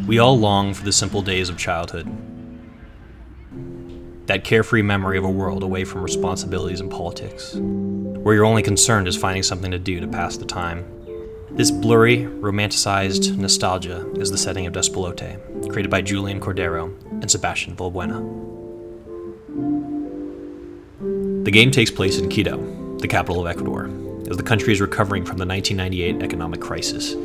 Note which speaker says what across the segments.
Speaker 1: We all long for the simple days of childhood. That carefree memory of a world away from responsibilities and politics, where your only concern is finding something to do to pass the time. This blurry, romanticized nostalgia is the setting of Despelote, created by Julian Cordero and Sebastian Valbuena. The game takes place in Quito, the capital of Ecuador, as the country is recovering from the 1998 economic crisis.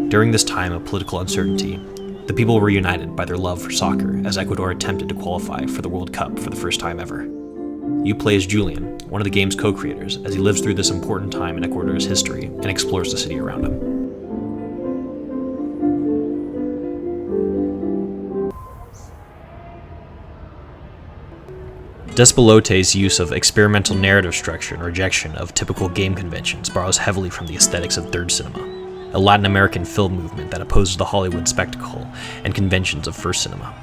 Speaker 1: During this time of political uncertainty, the people were united by their love for soccer as Ecuador attempted to qualify for the World Cup for the first time ever. You play as Julian, one of the game's co-creators, as he lives through this important time in Ecuador's history and explores the city around him. Despelote's use of experimental narrative structure and rejection of typical game conventions borrows heavily from the aesthetics of third cinema, a Latin American film movement that opposes the Hollywood spectacle and conventions of first cinema.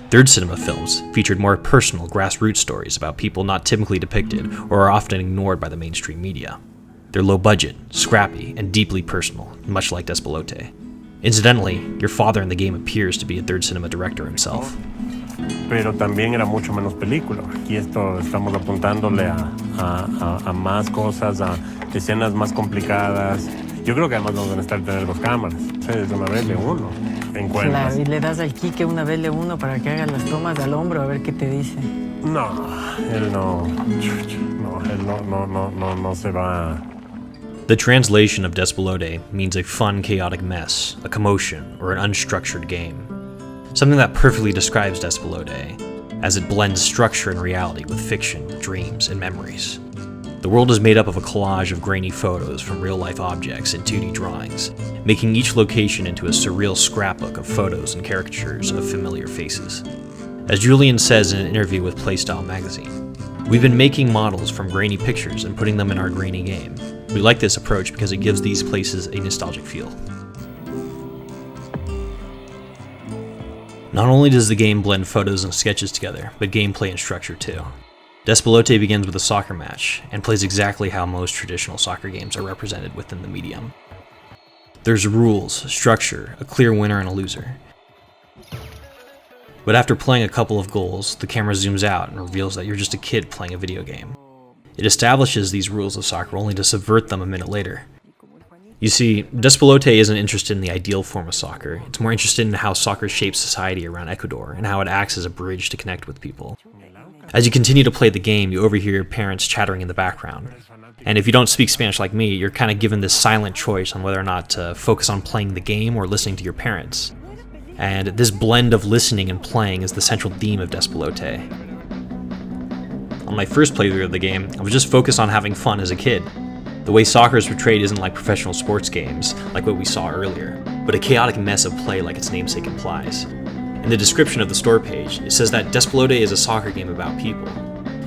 Speaker 1: Third cinema films featured more personal, grassroots stories about people not typically depicted or are often ignored by the mainstream media. They're low budget, scrappy, and deeply personal, much like Despelote. Incidentally, your father in the game appears to be a third cinema director himself.
Speaker 2: Pero también era mucho menos película. Aquí estamos apuntándole a más cosas, a escenas más complicadas. Yo creo que además nos van a estar tener dos cámaras. Es una BL1. Encuentras.
Speaker 3: Claro, y le das al Quique una BL1 para que haga las tomas al hombro a ver qué te dice.
Speaker 2: No, él no se va.
Speaker 1: The translation of Despelote means a fun, chaotic mess, a commotion, or an unstructured game. Something that perfectly describes Despelote, as it blends structure and reality with fiction, dreams, and memories. The world is made up of a collage of grainy photos from real-life objects and 2D drawings, making each location into a surreal scrapbook of photos and caricatures of familiar faces. As Julian says in an interview with Playstyle magazine, "We've been making models from grainy pictures and putting them in our grainy game. We like this approach because it gives these places a nostalgic feel." Not only does the game blend photos and sketches together, but gameplay and structure too. Despelote begins with a soccer match, and plays exactly how most traditional soccer games are represented within the medium. There's rules, structure, a clear winner and a loser. But after playing a couple of goals, the camera zooms out and reveals that you're just a kid playing a video game. It establishes these rules of soccer only to subvert them a minute later. You see, Despelote isn't interested in the ideal form of soccer, it's more interested in how soccer shapes society around Ecuador and how it acts as a bridge to connect with people. As you continue to play the game, you overhear your parents chattering in the background. And if you don't speak Spanish like me, you're kind of given this silent choice on whether or not to focus on playing the game or listening to your parents. And this blend of listening and playing is the central theme of Despelote. On my first playthrough of the game, I was just focused on having fun as a kid. The way soccer is portrayed isn't like professional sports games, like what we saw earlier, but a chaotic mess of play like its namesake implies. In the description of the store page, it says that Despelote is a soccer game about people.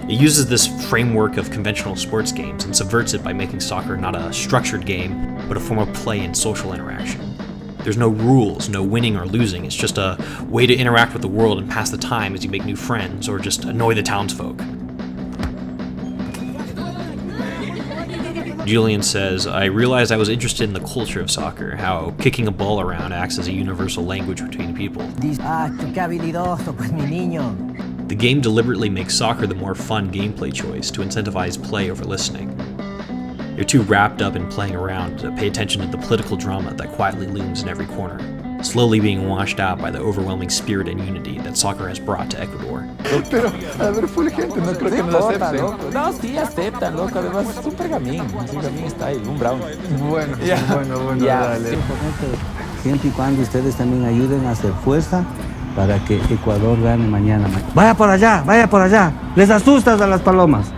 Speaker 1: It uses this framework of conventional sports games and subverts it by making soccer not a structured game, but a form of play and social interaction. There's no rules, no winning or losing, it's just a way to interact with the world and pass the time as you make new friends or just annoy the townsfolk. Julian says, "I realized I was interested in the culture of soccer, how kicking a ball around acts as a universal language between people. The game deliberately makes soccer the more fun gameplay choice to incentivize play over listening. You're too wrapped up in playing around to pay attention to the political drama that quietly looms in every corner, slowly being washed out by the overwhelming spirit and unity that soccer has brought to Ecuador."
Speaker 4: Pero, a ver, full gente, no creo que no lo acepten. No, sí, aceptan, loco. Además, es un pergamín está ahí, un brown. Bueno, dale.
Speaker 5: Siempre y cuando ustedes también ayuden a hacer fuerza para que Ecuador gane mañana. Vaya por allá. Les asustas a las palomas.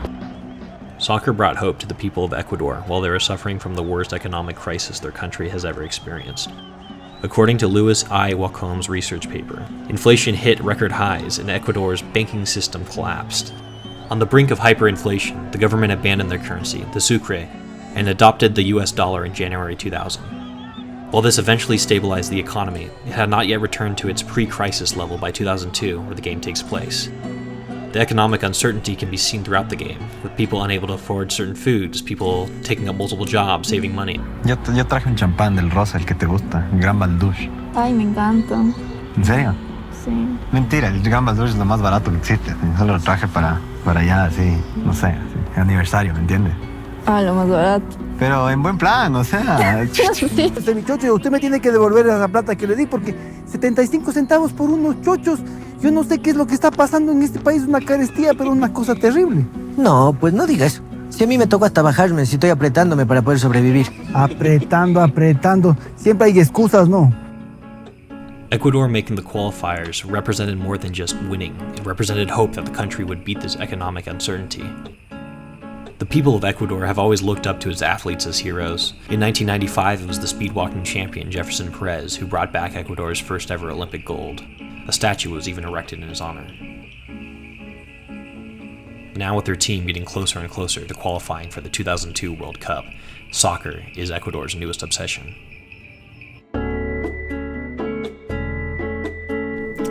Speaker 1: Soccer brought hope to the people of Ecuador while they were suffering from the worst economic crisis their country has ever experienced. According to Louis I. Wacombe's research paper, inflation hit record highs and Ecuador's banking system collapsed. On the brink of hyperinflation, the government abandoned their currency, the sucre, and adopted the US dollar in January 2000. While this eventually stabilized the economy, it had not yet returned to its pre-crisis level by 2002, where the game takes place. The economic uncertainty can be seen throughout the game, with people unable to afford certain foods, people taking up multiple jobs, saving money.
Speaker 6: Yo traje un champán del rosa, el que te gusta, el Gran Baldush.
Speaker 7: Ay, me encanta.
Speaker 6: ¿En serio?
Speaker 7: Sí.
Speaker 6: Mentira, el Gran Baldush es lo más barato que existe. Solo lo traje para allá, así, no sé, así, aniversario, ¿me entiendes?
Speaker 7: Ah, lo más barato.
Speaker 6: Pero en buen plan, o sea...
Speaker 5: Mi chocho, usted me tiene que devolver esa plata que le di porque 75 centavos por unos chochos. Yo no sé qué es lo que está pasando en este país, una carestía, pero una cosa terrible.
Speaker 3: No, pues no diga eso. Si a mí me toca hasta bajarme, si estoy apretándome para poder sobrevivir.
Speaker 5: Apretando. Siempre hay excusas, ¿no?
Speaker 1: Ecuador making the qualifiers represented more than just winning. It represented hope that the country would beat this economic uncertainty. The people of Ecuador have always looked up to its athletes as heroes. In 1995, it was the speedwalking champion Jefferson Perez who brought back Ecuador's first ever Olympic gold. A statue was even erected in his honor. Now with their team getting closer and closer to qualifying for the 2002 World Cup, soccer is Ecuador's newest obsession.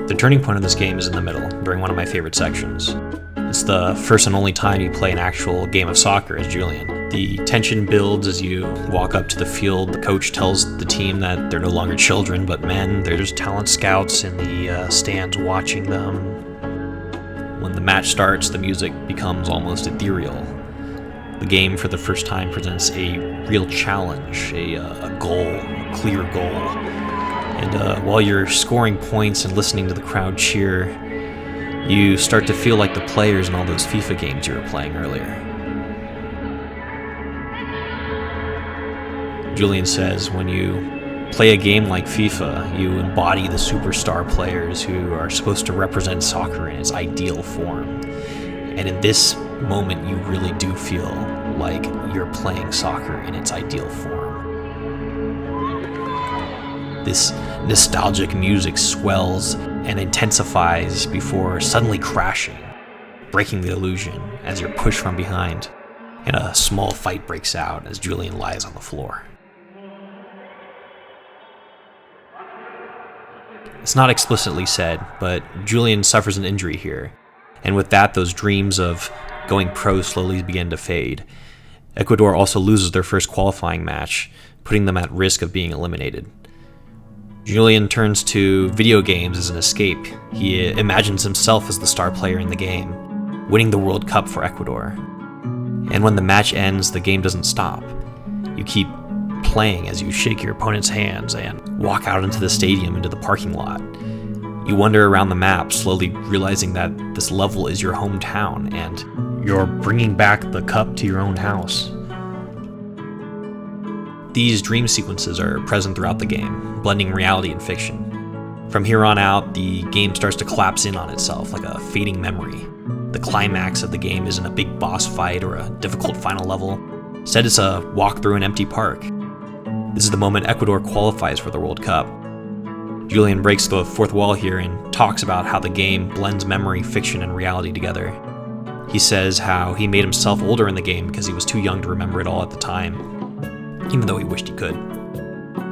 Speaker 1: The turning point of this game is in the middle, during one of my favorite sections. It's the first and only time you play an actual game of soccer as Julian. The tension builds as you walk up to the field. The coach tells the team that they're no longer children, but men. There's talent scouts in the stands watching them. When the match starts, the music becomes almost ethereal. The game for the first time presents a real challenge, a goal, a clear goal. And while you're scoring points and listening to the crowd cheer, you start to feel like the players in all those FIFA games you were playing earlier. Julian says when you play a game like FIFA, you embody the superstar players who are supposed to represent soccer in its ideal form. And in this moment, you really do feel like you're playing soccer in its ideal form. This nostalgic music swells and intensifies before suddenly crashing, breaking the illusion as you're pushed from behind, and a small fight breaks out as Julian lies on the floor. It's not explicitly said, but Julian suffers an injury here, and with that, those dreams of going pro slowly begin to fade. Ecuador also loses their first qualifying match, putting them at risk of being eliminated. Julian turns to video games as an escape. He imagines himself as the star player in the game, winning the World Cup for Ecuador. And when the match ends, the game doesn't stop. You keep playing as you shake your opponent's hands and walk out into the stadium, into the parking lot. You wander around the map, slowly realizing that this level is your hometown and you're bringing back the cup to your own house. These dream sequences are present throughout the game, blending reality and fiction. From here on out, the game starts to collapse in on itself like a fading memory. The climax of the game isn't a big boss fight or a difficult final level. Instead, it's a walk through an empty park. This is the moment Ecuador qualifies for the World Cup. Julian breaks the fourth wall here and talks about how the game blends memory, fiction, and reality together. He says how he made himself older in the game because he was too young to remember it all at the time, even though he wished he could.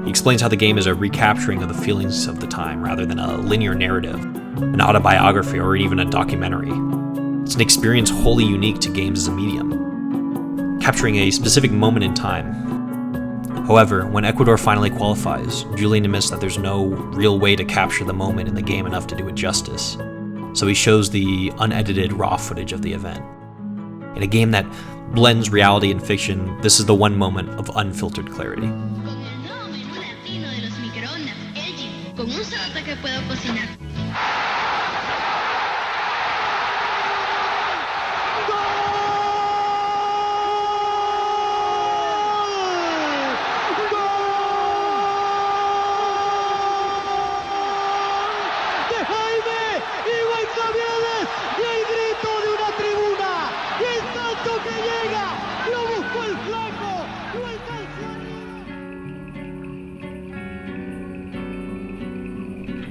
Speaker 1: He explains how the game is a recapturing of the feelings of the time rather than a linear narrative, an autobiography, or even a documentary. It's an experience wholly unique to games as a medium, capturing a specific moment in time. However, when Ecuador finally qualifies, Julian admits that there's no real way to capture the moment in the game enough to do it justice, so he shows the unedited raw footage of the event. In a game that blends reality and fiction, this is the one moment of unfiltered clarity.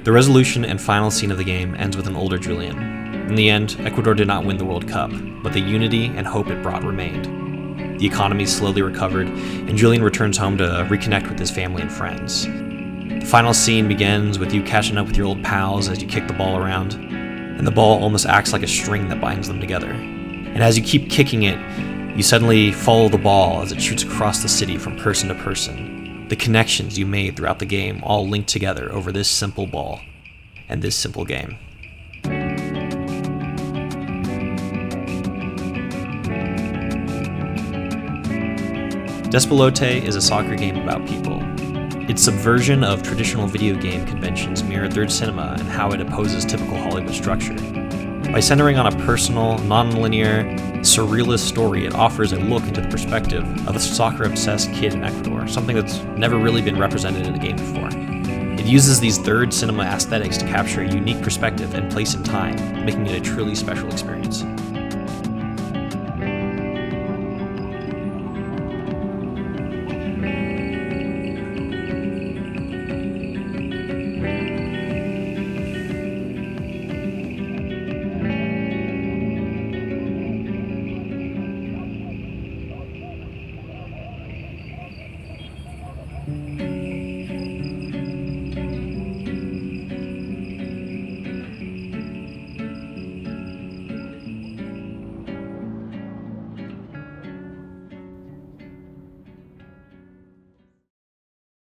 Speaker 1: The resolution and final scene of the game ends with an older Julian. In the end, Ecuador did not win the World Cup, but the unity and hope it brought remained. The economy slowly recovered, and Julian returns home to reconnect with his family and friends. The final scene begins with you catching up with your old pals as you kick the ball around. and the ball almost acts like a string that binds them together. And as you keep kicking it, you suddenly follow the ball as it shoots across the city from person to person. The connections you made throughout the game all linked together over this simple ball and this simple game. Despelote is a soccer game about people. Its subversion of traditional video game conventions mirrored third cinema and how it opposes typical Hollywood structure. By centering on a personal, non-linear, surrealist story, it offers a look into the perspective of a soccer-obsessed kid in Ecuador, something that's never really been represented in a game before. It uses these third cinema aesthetics to capture a unique perspective and place in time, making it a truly special experience.